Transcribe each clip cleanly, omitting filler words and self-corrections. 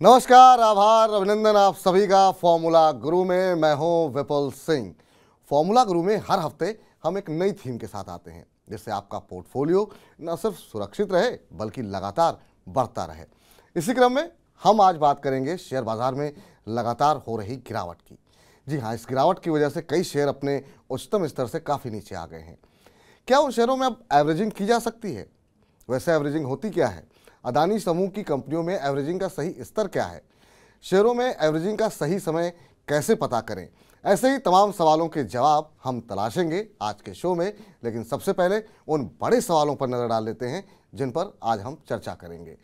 नमस्कार, आभार, अभिनंदन आप सभी का फॉर्मूला गुरु में। मैं हूं विपुल सिंह। फॉर्मूला गुरु में हर हफ्ते हम एक नई थीम के साथ आते हैं जिससे आपका पोर्टफोलियो न सिर्फ सुरक्षित रहे बल्कि लगातार बढ़ता रहे। इसी क्रम में हम आज बात करेंगे शेयर बाजार में लगातार हो रही गिरावट की। जी हाँ, इस गिरावट की वजह से कई शेयर अपने उच्चतम स्तर से काफ़ी नीचे आ गए हैं। क्या उन शेयरों में अब एवरेजिंग की जा सकती है? वैसे एवरेजिंग होती क्या है? अदानी समूह की कंपनियों में एवरेजिंग का सही स्तर क्या है? शेयरों में एवरेजिंग का सही समय कैसे पता करें? ऐसे ही तमाम सवालों के जवाब हम तलाशेंगे आज के शो में। लेकिन सबसे पहले उन बड़े सवालों पर नज़र डाल लेते हैं जिन पर आज हम चर्चा करेंगे।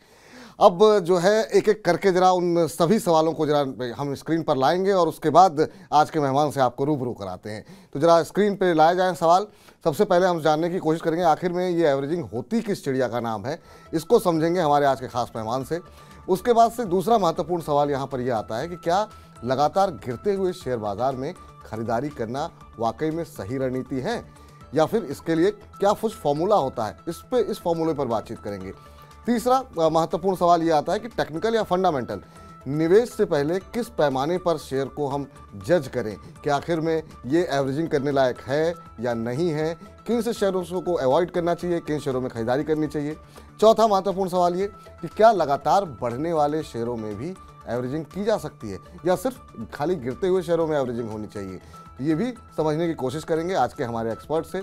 अब जो है एक एक करके जरा उन सभी सवालों को जरा हम स्क्रीन पर लाएंगे और उसके बाद आज के मेहमान से आपको रूबरू कराते हैं। तो जरा स्क्रीन पे लाए जाएं सवाल। सबसे पहले हम जानने की कोशिश करेंगे आखिर में ये एवरेजिंग होती किस चिड़िया का नाम है, इसको समझेंगे हमारे आज के खास मेहमान से। उसके बाद से दूसरा महत्वपूर्ण सवाल यहाँ पर यह आता है कि क्या लगातार गिरते हुए शेयर बाजार में खरीदारी करना वाकई में सही रणनीति है या फिर इसके लिए क्या कुछ फॉर्मूला होता है? इस फॉर्मूले पर बातचीत करेंगे। तीसरा महत्वपूर्ण सवाल ये आता है कि टेक्निकल या फंडामेंटल निवेश से पहले किस पैमाने पर शेयर को हम जज करें कि आखिर में ये एवरेजिंग करने लायक है या नहीं है, किन से शेयरों को अवॉइड करना चाहिए, किन शेयरों में खरीदारी करनी चाहिए। चौथा महत्वपूर्ण सवाल ये कि क्या लगातार बढ़ने वाले शेयरों में भी एवरेजिंग की जा सकती है या सिर्फ खाली गिरते हुए शेयरों में एवरेजिंग होनी चाहिए, ये भी समझने की कोशिश करेंगे आज के हमारे एक्सपर्ट से।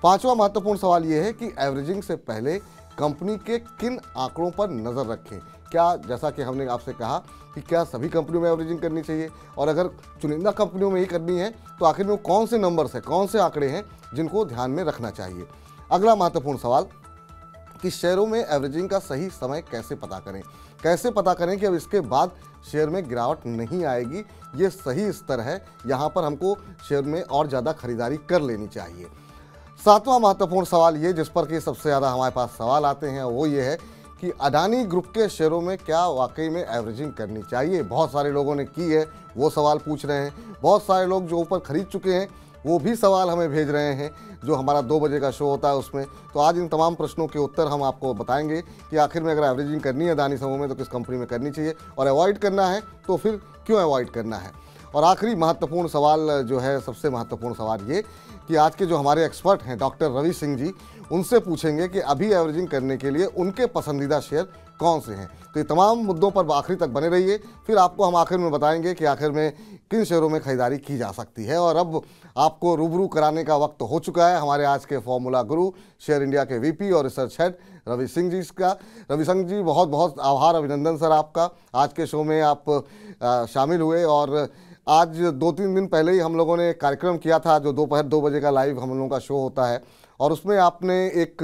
पांचवा महत्वपूर्ण सवाल ये है कि एवरेजिंग से पहले कंपनी के किन आंकड़ों पर नज़र रखें। क्या, जैसा कि हमने आपसे कहा कि क्या सभी कंपनियों में एवरेजिंग करनी चाहिए, और अगर चुनिंदा कंपनियों में ही करनी है तो आखिर में कौन से नंबर्स हैं, कौन से आंकड़े हैं जिनको ध्यान में रखना चाहिए। अगला महत्वपूर्ण सवाल कि शेयरों में एवरेजिंग का सही समय कैसे पता करें। कैसे पता करें कि अब इसके बाद शेयर में गिरावट नहीं आएगी, ये सही स्तर है, यहाँ पर हमको शेयर में और ज़्यादा खरीदारी कर लेनी चाहिए। सातवां महत्वपूर्ण सवाल ये, जिस पर कि सबसे ज़्यादा हमारे पास सवाल आते हैं, वो ये है कि अडानी ग्रुप के शेयरों में क्या वाकई में एवरेजिंग करनी चाहिए। बहुत सारे लोगों ने की है, वो सवाल पूछ रहे हैं। बहुत सारे लोग जो ऊपर खरीद चुके हैं वो भी सवाल हमें भेज रहे हैं, जो हमारा 2 बजे का शो होता है उसमें। तो आज इन तमाम प्रश्नों के उत्तर हम आपको बताएंगे कि आखिर में अगर एवरेजिंग करनी है अडानी समूह में तो किस कंपनी में करनी चाहिए, और अवॉइड करना है तो फिर क्यों अवॉइड करना है। और आखिरी महत्वपूर्ण सवाल जो है, सबसे महत्वपूर्ण सवाल ये कि आज के जो हमारे एक्सपर्ट हैं डॉक्टर रवि सिंह जी, उनसे पूछेंगे कि अभी एवरेजिंग करने के लिए उनके पसंदीदा शेयर कौन से हैं। तो ये तमाम मुद्दों पर आखिरी तक बने रहिए, फिर आपको हम आखिर में बताएंगे कि आखिर में किन शेयरों में खरीदारी की जा सकती है। और अब आपको रूबरू कराने का वक्त हो चुका है हमारे आज के फॉर्मूला गुरु, शेयर इंडिया के वीपी और रिसर्च हेड रवि सिंह जी का। रवि सिंह जी, बहुत बहुत आभार, अभिनंदन सर आपका। आज के शो में आप शामिल हुए और आज 2-3 दिन पहले ही हम लोगों ने कार्यक्रम किया था जो दोपहर 2 बजे का लाइव हम लोगों का शो होता है, और उसमें आपने एक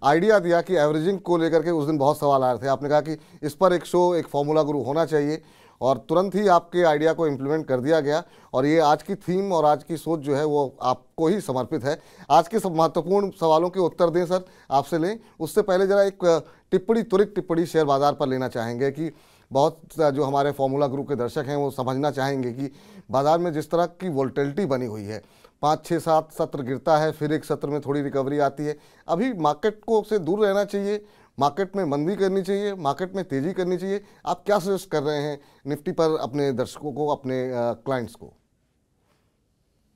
आइडिया दिया कि एवरेजिंग को लेकर के उस दिन बहुत सवाल आ रहे थे। आपने कहा कि इस पर एक शो, एक फॉर्मूला गुरु होना चाहिए, और तुरंत ही आपके आइडिया को इम्प्लीमेंट कर दिया गया। और ये आज की थीम और आज की सोच जो है वो आपको ही समर्पित है। आज के सब महत्वपूर्ण सवालों के उत्तर दें सर, आपसे लें। उससे पहले ज़रा एक त्वरित टिप्पणी शेयर बाज़ार पर लेना चाहेंगे कि बहुत जो हमारे फॉर्मूला ग्रुप के दर्शक हैं वो समझना चाहेंगे कि बाज़ार में जिस तरह की वोल्टिलिटी बनी हुई है, 5-6-7 सत्र गिरता है, फिर एक सत्र में थोड़ी रिकवरी आती है। अभी मार्केट को से दूर रहना चाहिए, मार्केट में मंदी करनी चाहिए, मार्केट में तेज़ी करनी चाहिए। आप क्या सजेस्ट कर रहे हैं निफ्टी पर अपने दर्शकों को, अपने क्लाइंट्स को?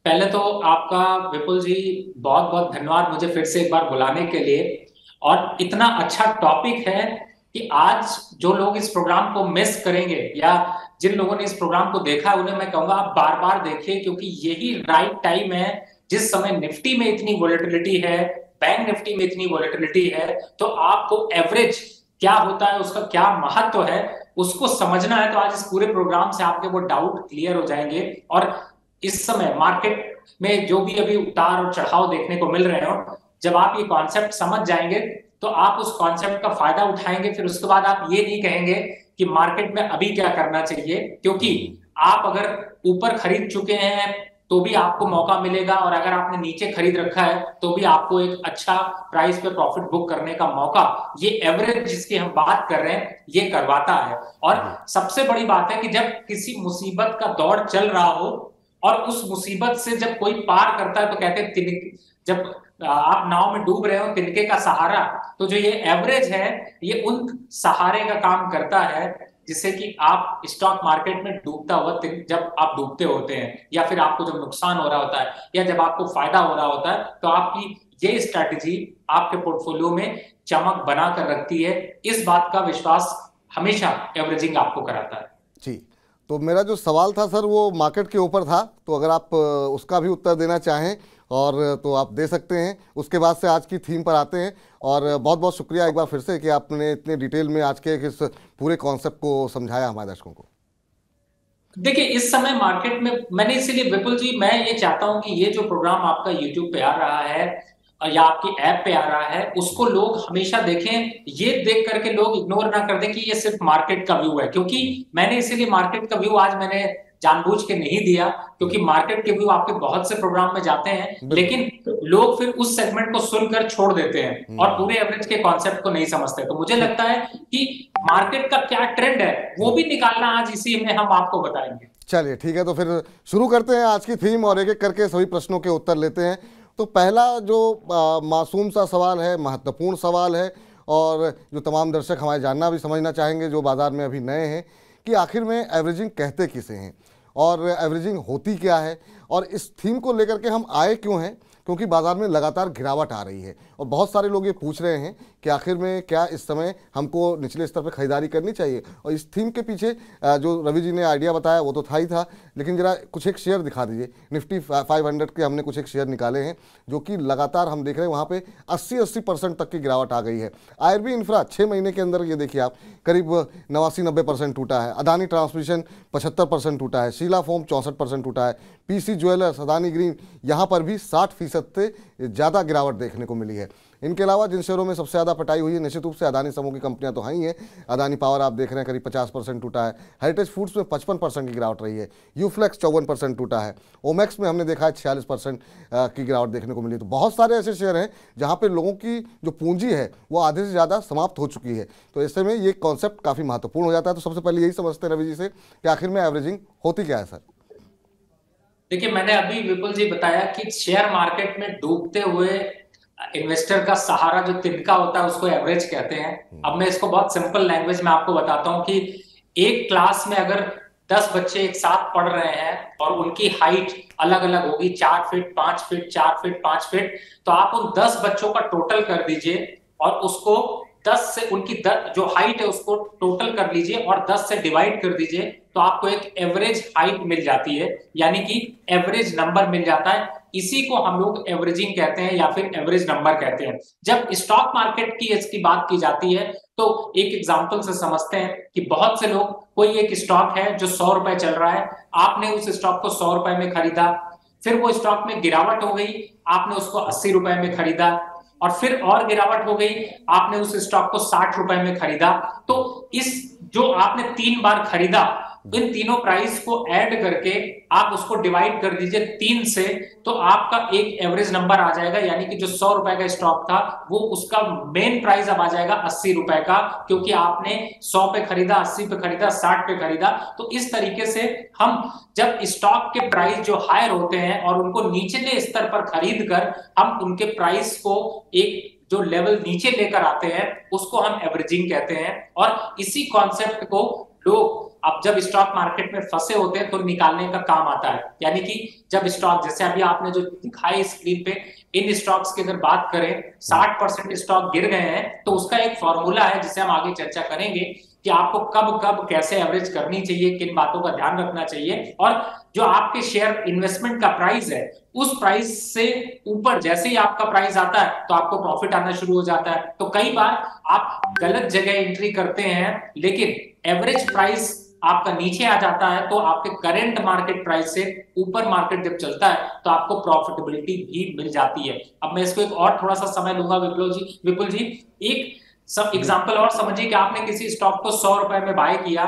पहले तो आपका विपुल जी बहुत बहुत धन्यवाद मुझे फिर से एक बार बुलाने के लिए। और इतना अच्छा टॉपिक है कि आज जो लोग इस प्रोग्राम को मिस करेंगे या जिन लोगों ने इस प्रोग्राम को देखा है उन्हें मैं कहूंगा आप बार बार देखिए, क्योंकि यही राइट टाइम है जिस समय निफ्टी में इतनी वोलेटिलिटी है, बैंक निफ्टी में इतनी वोलेटिलिटी है, तो आपको एवरेज क्या होता है, उसका क्या महत्व है, उसको समझना है। तो आज इस पूरे प्रोग्राम से आपके वो डाउट क्लियर हो जाएंगे। और इस समय मार्केट में जो भी अभी उतार और चढ़ाव देखने को मिल रहे हो, जब आप ये कॉन्सेप्ट समझ जाएंगे तो आप उस कॉन्सेप्ट का फायदा उठाएंगे। फिर उसके बाद आप ये नहीं कहेंगे कि मार्केट में अभी क्या करना चाहिए, क्योंकि आप अगर ऊपर खरीद चुके हैं तो भी आपको मौका मिलेगा, और अगर आपने नीचे खरीद रखा है तो भी आपको एक अच्छा प्राइस पे प्रॉफिट बुक करने का मौका ये एवरेज जिसकी हम बात कर रहे हैं ये करवाता है। और सबसे बड़ी बात है कि जब किसी मुसीबत का दौर चल रहा हो और उस मुसीबत से जब कोई पार करता है तो कहते हैं जब आप नाव में डूब रहे हो तिनके का सहारा, तो जो ये एवरेज है ये उन सहारे का काम करता है जिससे कि आप स्टॉक मार्केट में डूबता हुआ जब आप डूबते होते हैं या फिर आपको जब नुकसान हो रहा होता है या जब आपको फायदा हो रहा होता है, तो आपकी ये स्ट्रैटेजी आपके पोर्टफोलियो में चमक बना कर रखती है। इस बात का विश्वास हमेशा एवरेजिंग आपको कराता है। जी, तो मेरा जो सवाल था सर वो मार्केट के ऊपर था, तो अगर आप उसका भी उत्तर देना चाहें और तो आप दे सकते हैं। उसके बाद से आज की थीम पर आते हैं। और बहुत बहुत शुक्रिया एक बार फिर से कि आपने इतने डिटेल में आज के इस पूरे कॉन्सेप्ट को समझाया हमारे दर्शकों को। देखिए, इस समय मार्केट में मैंने इसीलिए विपुल जी, मैं ये चाहता हूं कि ये जो प्रोग्राम आपका यूट्यूब पे आ रहा है या आपकी ऐप पे आ रहा है, उसको लोग हमेशा देखें। ये देख करके लोग इग्नोर ना कर दें कि ये सिर्फ मार्केट का व्यू है, क्योंकि मैंने इसीलिए मार्केट का व्यू आज मैंने जानबूझ के नहीं दिया, क्योंकि मार्केट के व्यू आपके बहुत से प्रोग्राम में जाते हैं, लेकिन लोग फिर उस सेगमेंट को सुनकर छोड़ देते हैं और पूरे एवरेज के कॉन्सेप्ट को नहीं समझते। तो मुझे लगता है कि मार्केट का क्या ट्रेंड है वो भी निकालना आज इसी में हम आपको बताएंगे। चलिए ठीक है, तो फिर शुरू करते हैं आज की थीम और एक एक करके सभी प्रश्नों के उत्तर लेते हैं। तो पहला जो मासूम सा सवाल है, महत्वपूर्ण सवाल है और जो तमाम दर्शक हमारे जानना भी समझना चाहेंगे जो बाजार में अभी नए हैं, कि आखिर में एवरेजिंग कहते किसे हैं और एवरेजिंग होती क्या है, और इस थीम को लेकर के हम आए क्यों हैं, क्योंकि बाजार में लगातार गिरावट आ रही है और बहुत सारे लोग ये पूछ रहे हैं कि आखिर में क्या इस समय हमको निचले स्तर पर खरीदारी करनी चाहिए। और इस थीम के पीछे जो रवि जी ने आइडिया बताया वो तो था ही था, लेकिन जरा कुछ एक शेयर दिखा दीजिए। निफ्टी 500 के हमने कुछ एक शेयर निकाले हैं जो कि लगातार हम देख रहे हैं वहाँ पे 80% तक की गिरावट आ गई है। आईआरबी इंफ्रा 6 महीने के अंदर ये देखिए आप करीब 89-90% टूटा है। अदानी ट्रांसमिशन 75% टूटा है। शीला फोम 64% टूटा है। पीसी ज्वेलर्स, अदानी ग्रीन, यहाँ पर भी 60% से ज़्यादा गिरावट देखने को मिली है। इनके अलावा जिन शेयरों में सबसे ज़्यादा पटाई हुई है निश्चित रूप से अदानी समूह की कंपनियां तो हैं ही हैं। अदानी पावर आप देख रहे हैं करीब 50% टूटा है। हेरिटेज फूड्स में 55% की गिरावट रही है। यूफ्लेक्स 54% टूटा है। ओमेक्स में हमने देखा है 46% की गिरावट देखने को मिली। तो बहुत सारे ऐसे शेयर हैं जहाँ पर लोगों की जो पूंजी है वो आधे से ज़्यादा समाप्त हो चुकी है। तो ऐसे में ये कॉन्सेप्ट काफ़ी महत्वपूर्ण हो जाता है। तो सबसे पहले यही समझते हैं रवि जी से कि आखिर में एवरेजिंग होती क्या है सर। देखिए, मैंने अभी विपुल जी बताया कि शेयर मार्केट में डूबते हुए इन्वेस्टर का सहारा जो तिनका होता है उसको एवरेज कहते हैं। अब मैं इसको बहुत सिंपल लैंग्वेज में आपको बताता हूं कि एक क्लास में अगर 10 बच्चे एक साथ पढ़ रहे हैं और उनकी हाइट अलग अलग होगी, 4 फीट 5 फीट 4 फीट 5 फीट, तो आप उन 10 बच्चों का टोटल कर दीजिए और उसको 10 से उनकी जो हाइट है उसको टोटल कर लीजिए और 10 से डिवाइड कर दीजिए, तो आपको एक एवरेज हाइट मिल जाती है, यानी कि एवरेज नंबर मिल जाता है। इसी को हम लोग एवरेजिंग कहते हैं या फिर एवरेज नंबर कहते हैं। जब स्टॉक मार्केट की इसकी बात की जाती है तो एक एग्जांपल से समझते हैं कि बहुत से लोग, कोई एक स्टॉक है जो 100 रुपए चल रहा है, आपने उस स्टॉक को 100 रुपए में खरीदा, फिर वो स्टॉक में गिरावट हो गई, आपने उसको 80 रुपए में खरीदा, और फिर और गिरावट हो गई, आपने उस स्टॉक को 60 रुपए में खरीदा। तो इस जो आपने 3 बार खरीदा, इन तीनों प्राइस को ऐड करके आप उसको डिवाइड कर दीजिए 3 से, तो आपका एक एवरेज नंबर आ जाएगा, यानी कि जो 100 रुपए का स्टॉक था वो उसका मेन प्राइस अब आ जाएगा 80 रुपए का, क्योंकि आपने 100 पे खरीदा, 80 पे खरीदा, 60 पे खरीदा। तो इस तरीके से हम जब स्टॉक के प्राइस जो हायर होते हैं और उनको निचले स्तर पर खरीद कर हम उनके प्राइस को एक जो लेवल नीचे लेकर आते हैं उसको हम एवरेजिंग कहते हैं। और इसी कॉन्सेप्ट को लोग अब जब स्टॉक मार्केट में फंसे होते हैं तो निकालने का काम आता है। यानी कि जब स्टॉक, जैसे अभी आपने जो दिखाई स्क्रीन पे, इन स्टॉक्स की अगर बात करें 60% स्टॉक गिर गए हैं, तो उसका एक फॉर्मूला है जिसे हम आगे चर्चा करेंगे कि आपको कब कब कैसे एवरेज करनी चाहिए, किन बातों का ध्यान रखना चाहिए, और जो आपके शेयर इन्वेस्टमेंट का प्राइस है उस प्राइस से ऊपर जैसे ही आपका प्राइस आता है तो आपको प्रॉफिट आना शुरू हो जाता है। तो कई बार आप गलत जगह एंट्री करते हैं, लेकिन एवरेज प्राइस आपका नीचे आ जाता है तो आपके करंट मार्केट प्राइस से ऊपर मार्केट जब चलता है तो आपको प्रॉफिटेबिलिटी भी मिल जाती है। अब मैं इसको एक और थोड़ा सा समय लूंगा विपुल जी, एक सब एग्जांपल और समझिए कि आपने किसी स्टॉक को 100 रुपए में बाय किया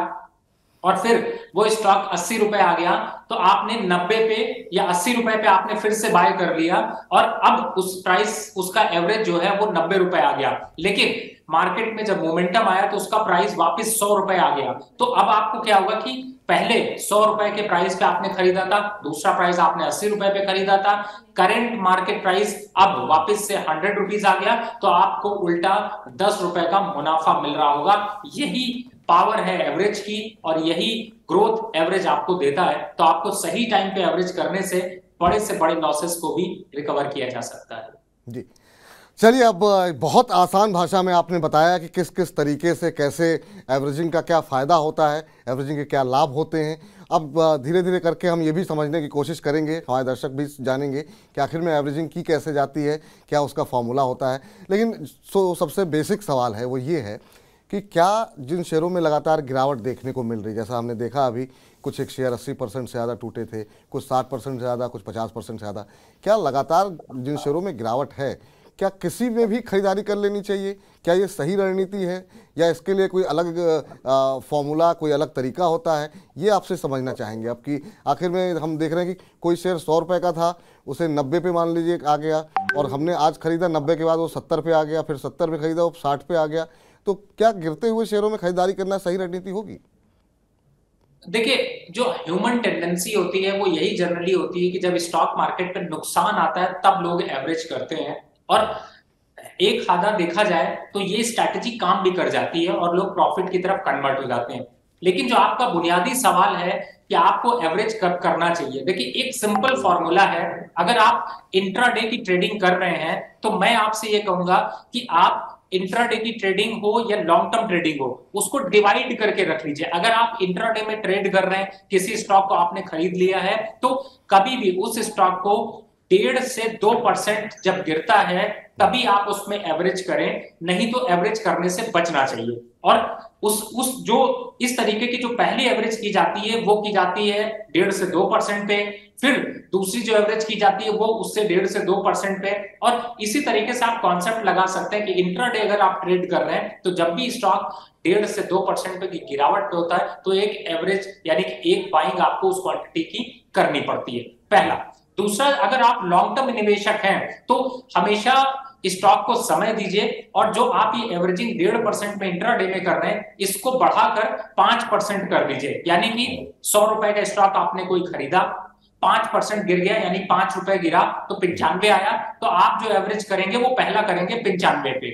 और फिर वो स्टॉक 80 रुपए आ गया, तो आपने 90 पे या 80 रुपए पे आपने फिर से बाय कर लिया और अब उस प्राइस, उसका एवरेज जो है वो 90 रुपए आ गया, लेकिन मार्केट में जब मोमेंटम आया तो उसका प्राइस वापस 100 रुपए आ गया। तो अब आपको क्या होगा कि पहले 100 रुपए के प्राइस पे आपने खरीदा था, दूसरा प्राइस आपने 80 रुपए पे खरीदा था, करंट मार्केट प्राइस अब वापस से 100 रुपीज आ गया, तो आपको उल्टा 10 रुपए का मुनाफा मिल रहा होगा। यही पावर है एवरेज की, और यही ग्रोथ एवरेज आपको देता है। तो आपको सही टाइम पे एवरेज करने से बड़े लॉसेस को भी रिकवर किया जा सकता है। जी, चलिए, अब बहुत आसान भाषा में आपने बताया कि किस किस तरीके से, कैसे एवरेजिंग का क्या फ़ायदा होता है, एवरेजिंग के क्या लाभ होते हैं। अब धीरे धीरे करके हम ये भी समझने की कोशिश करेंगे, हमारे दर्शक भी जानेंगे कि आखिर में एवरेजिंग की कैसे जाती है, क्या उसका फॉर्मूला होता है। लेकिन सबसे बेसिक सवाल है वो ये है कि क्या जिन शेयरों में लगातार गिरावट देखने को मिल रही, जैसा हमने देखा अभी कुछ एक शेयर 80% से ज़्यादा टूटे थे, कुछ 60% से ज़्यादा, कुछ 50% से ज़्यादा, क्या लगातार जिन शेयरों में गिरावट है, क्या किसी में भी खरीदारी कर लेनी चाहिए? क्या ये सही रणनीति है, या इसके लिए कोई अलग फॉर्मूला, कोई अलग तरीका होता है? ये आपसे समझना चाहेंगे अब कि आखिर में हम देख रहे हैं कि कोई शेयर 100 रुपये का था, उसे 90 पे मान लीजिए आ गया, और हमने आज खरीदा 90 के बाद वो 70 पे आ गया, फिर 70 पे खरीदा वो 60 पे आ गया। तो क्या गिरते हुए शेयरों में खरीदारी करना सही रणनीति होगी? देखिए, जो ह्यूमन टेंडेंसी होती है वो यही जनरली होती है कि जब स्टॉक मार्केट पे नुकसान आता है तब लोग एवरेज करते हैं, और एक आधा देखा जाए तो ये स्ट्रैटेजी काम भी कर जाती है और लोग प्रॉफिट की तरफ कन्वर्ट हो जाते हैं। लेकिन जो आपका बुनियादी सवाल है कि आपको एवरेज कब करना चाहिए, देखिए एक सिंपल फॉर्मूला है। अगर आप इंट्राडे की ट्रेडिंग कर रहे हैं तो मैं आपसे ये कहूंगा कि आप इंट्राडे की ट्रेडिंग हो या लॉन्ग टर्म ट्रेडिंग हो, उसको डिवाइड करके रख लीजिए। अगर आप इंट्राडे में ट्रेड कर रहे हैं, किसी स्टॉक को आपने खरीद लिया है, तो कभी भी उस स्टॉक को 1.5 से 2% जब गिरता है तभी आप उसमें एवरेज करें, नहीं तो एवरेज करने से बचना चाहिए। और उस जो इस तरीके की जो पहली एवरेज की जाती है वो की जाती है 1.5 से 2% पे, फिर दूसरी जो एवरेज की जाती है वो उससे 1.5 से 2% पे, और इसी तरीके से आप कॉन्सेप्ट लगा सकते हैं कि इंट्राडे अगर आप ट्रेड कर रहे हैं तो जब भी स्टॉक 1.5 से 2% पे की गिरावट पे होता है तो एक एवरेज यानी कि एक बाइंग आपको उस क्वांटिटी की करनी पड़ती है, पहला। दूसरा, अगर आप लॉन्ग टर्म निवेशक हैं तो हमेशा स्टॉक को समय दीजिए, और जो आप ये एवरेजिंग 1.5% में इंट्राडे में कर रहे हैं इसको बढ़ाकर 5% कर दीजिए। यानी कि 100 रुपए का स्टॉक आपने कोई खरीदा, 5% गिर गया, यानी 5 रुपए गिरा तो 95 आया, तो आप जो एवरेज करेंगे वो पहला करेंगे 95 पे।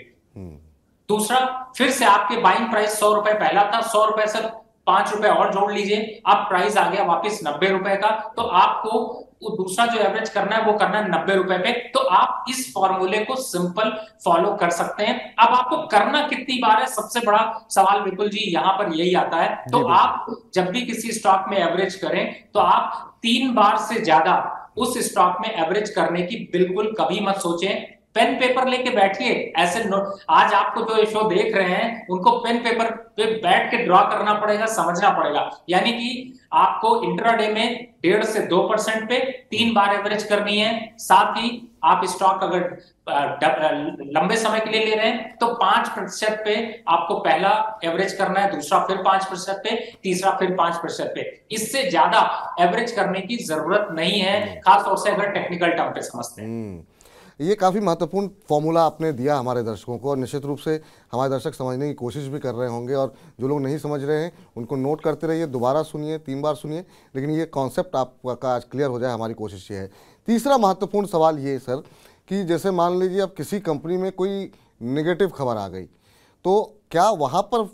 दूसरा, फिर से आपके बाइंग प्राइस 100 रुपए पहला था, 100 रुपए से 5 रुपए और जोड़ लीजिए, अब प्राइस आ गया वापस 90 रुपए का, तो आपको दूसरा जो एवरेज करना है वो करना है 90 रुपए पे। तो आप इस फॉर्मूले को सिंपल फॉलो कर सकते हैं। अब आपको करना कितनी बार है, सबसे बड़ा सवाल विपुल जी यहाँ पर यही आता है। तो आप जब भी किसी स्टॉक में एवरेज करें तो आप 3 बार से ज्यादा उस स्टॉक में एवरेज करने की बिल्कुल कभी मत सोचें। पेन पेपर लेके बैठिए, ऐसे आज आपको जो शो देख रहे हैं उनको पेन पेपर पे बैठ के ड्रॉ करना पड़ेगा, समझना पड़ेगा। यानी कि आपको इंट्राडे में 1.5 से 2% पे 3 बार एवरेज करनी है। साथ ही आप स्टॉक अगर लंबे समय के लिए ले रहे हैं तो 5% पे आपको पहला एवरेज करना है, दूसरा फिर 5% पे, तीसरा फिर 5% पे। इससे ज्यादा एवरेज करने की जरूरत नहीं है, खासतौर से अगर टेक्निकल टर्म पे समझते हैं। ये काफ़ी महत्वपूर्ण फॉर्मूला आपने दिया हमारे दर्शकों को, और निश्चित रूप से हमारे दर्शक समझने की कोशिश भी कर रहे होंगे, और जो लोग नहीं समझ रहे हैं उनको नोट करते रहिए, दोबारा सुनिए, 3 बार सुनिए, लेकिन ये कॉन्सेप्ट आपका आज क्लियर हो जाए, हमारी कोशिश ये है। तीसरा महत्वपूर्ण सवाल ये सर कि जैसे मान लीजिए अब किसी कंपनी में कोई नेगेटिव खबर आ गई, तो क्या वहाँ पर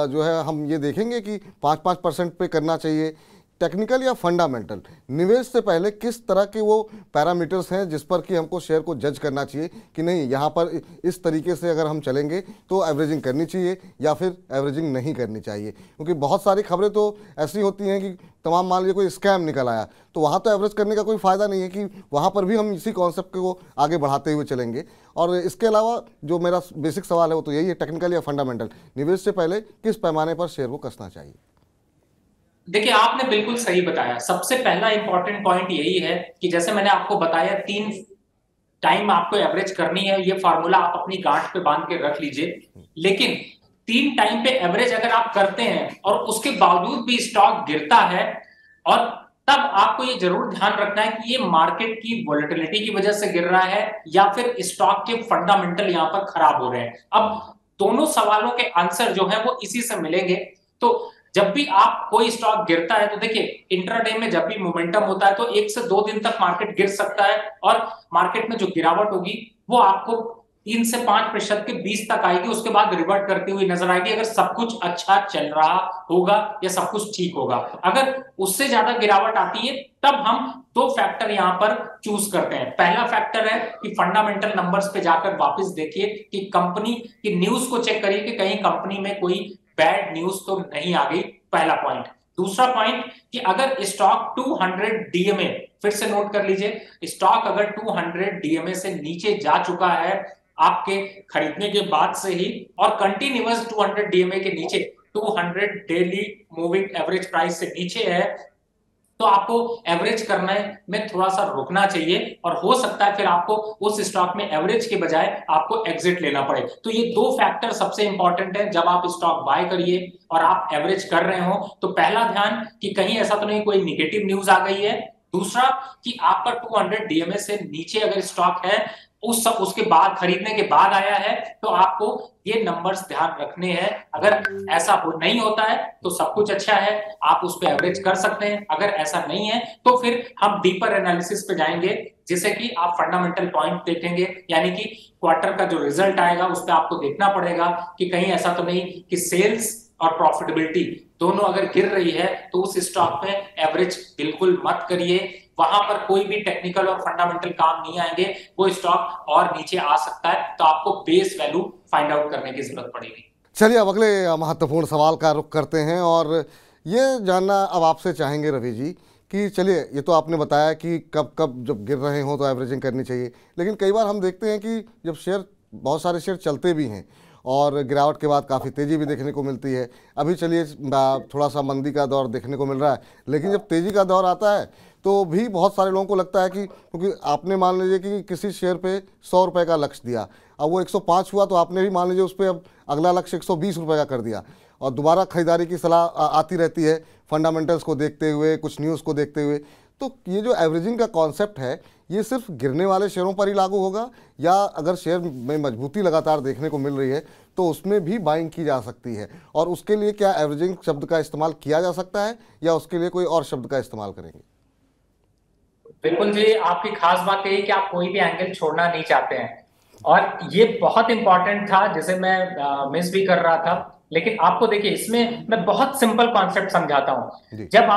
जो है हम ये देखेंगे कि 5% पे करना चाहिए? टेक्निकल या फंडामेंटल, निवेश से पहले किस तरह के वो पैरामीटर्स हैं जिस पर कि हमको शेयर को जज करना चाहिए कि नहीं, यहाँ पर इस तरीके से अगर हम चलेंगे तो एवरेजिंग करनी चाहिए या फिर एवरेजिंग नहीं करनी चाहिए? क्योंकि बहुत सारी खबरें तो ऐसी होती हैं कि तमाम, मान लीजिए कोई स्कैम निकल आया, तो वहाँ तो एवरेज करने का कोई फ़ायदा नहीं है, कि वहाँ पर भी हम इसी कॉन्सेप्ट को आगे बढ़ाते हुए चलेंगे। और इसके अलावा जो मेरा बेसिक सवाल है वो तो यही है, टेक्निकल या फंडामेंटल, निवेश से पहले किस पैमाने पर शेयर को कसना चाहिए? देखिए, आपने बिल्कुल सही बताया। सबसे पहला इंपॉर्टेंट पॉइंट यही है कि जैसे मैंने आपको बताया 3 टाइम आपको एवरेज करनी है, ये फार्मूला आप अपनी गांठ पे बांध के रख लीजिए। लेकिन 3 टाइम पे एवरेज अगर आप करते हैं और उसके बावजूद भी स्टॉक गिरता है, और तब आपको ये जरूर ध्यान रखना है कि ये मार्केट की वॉलेटिलिटी की वजह से गिर रहा है या फिर स्टॉक के फंडामेंटल यहां पर खराब हो रहे हैं। अब दोनों सवालों के आंसर जो है वो इसी से मिलेंगे। तो जब भी आप कोई स्टॉक गिरता है तो देखिए, इंट्राडे में जब भी मोमेंटम होता है तो 1 से 2 दिन तक मार्केट गिर सकता है, और मार्केट में जो गिरावट होगी वो आपको 3 से 5% के 20 तक आएगी, उसके बाद रिवर्ट करती हुई नजर आएगी अगर सब कुछ अच्छा चल रहा होगा या सब कुछ ठीक होगा। अगर उससे ज्यादा गिरावट आती है तब हम दो फैक्टर यहां पर चूज करते हैं। पहला फैक्टर है कि फंडामेंटल नंबर्स पे जाकर वापस देखिए कि कंपनी की न्यूज को चेक करिए कि कहीं कंपनी में कोई बैड न्यूज तो नहीं आ गई, पहला पॉइंट। दूसरा पॉइंट कि अगर स्टॉक 200 डीएमए, फिर से नोट कर लीजिए, स्टॉक अगर 200 डीएमए से नीचे जा चुका है आपके खरीदने के बाद से ही, और कंटिन्यूअस 200 डीएमए के नीचे, 200 डेली मूविंग एवरेज प्राइस से नीचे है, तो आपको एवरेज करने में थोड़ा सा रुकना चाहिए और हो सकता है फिर आपको उस स्टॉक में एवरेज के बजाय आपको एग्जिट लेना पड़े। तो ये दो फैक्टर सबसे इंपॉर्टेंट है जब आप स्टॉक बाय करिए और आप एवरेज कर रहे हो। तो पहला ध्यान कि कहीं ऐसा तो नहीं कोई निगेटिव न्यूज आ गई है। दूसरा कि आपका 200 डीएमए से नीचे अगर स्टॉक है, उसके बाद खरीदने के बाद आया है, तो आपको ये नंबर्स ध्यान रखने हैं। अगर ऐसा नहीं होता है तो सब कुछ अच्छा है, आप उस पर एवरेज कर सकते हैं। अगर ऐसा नहीं है तो फिर हम डीपर एनालिसिस पे जाएंगे, जिसे कि आप फंडामेंटल पॉइंट देखेंगे, यानी कि क्वार्टर का जो रिजल्ट आएगा उस पर आपको देखना पड़ेगा कि कहीं ऐसा तो नहीं कि सेल्स और प्रॉफिटेबिलिटी दोनों अगर गिर रही है, तो उस स्टॉक में एवरेज बिल्कुल मत करिए। वहां पर कोई भी टेक्निकल और फंडामेंटल काम नहीं आएंगे, वो स्टॉक और नीचे आ सकता है, तो आपको बेस वैल्यू फाइंड आउट करने की जरूरत पड़ेगी। चलिए अब अगले महत्वपूर्ण सवाल का रुख करते हैं और ये जानना अब आपसे चाहेंगे रवि जी कि चलिए ये तो आपने बताया कि कब कब जब गिर रहे हो तो एवरेजिंग करनी चाहिए, लेकिन कई बार हम देखते हैं कि जब शेयर, बहुत सारे शेयर चलते भी हैं और गिरावट के बाद काफ़ी तेज़ी भी देखने को मिलती है। अभी चलिए थोड़ा सा मंदी का दौर देखने को मिल रहा है, लेकिन जब तेज़ी का दौर आता है तो भी बहुत सारे लोगों को लगता है कि क्योंकि आपने मान लीजिए कि किसी शेयर पे 100 रुपये का लक्ष्य दिया, अब वो 105 हुआ तो आपने भी मान लीजिए उस पर अब अगला लक्ष्य 120 रुपये का कर दिया और दोबारा खरीदारी की सलाह आती रहती है फंडामेंटल्स को देखते हुए, कुछ न्यूज़ को देखते हुए। तो ये जो एवरेजिंग का कॉन्सेप्ट है ये सिर्फ गिरने वाले शेयरों पर ही लागू होगा या अगर शेयर में मजबूती लगातार देखने को मिल रही है तो उसमें भी बाइंग की जा सकती है, और उसके लिए क्या एवरेजिंग शब्द का इस्तेमाल किया जा सकता है या उसके लिए कोई और शब्द का इस्तेमाल करेंगे? बिल्कुल जी, आपकी खास बात यही कि आप कोई भी एंगल छोड़ना नहीं चाहते हैं, और ये बहुत इंपॉर्टेंट था जिसे मैं मिस भी कर रहा था। लेकिन आपको देखिए, इसमें मैं बहुत सिंपल कॉन्सेप्ट समझाता हूं। जब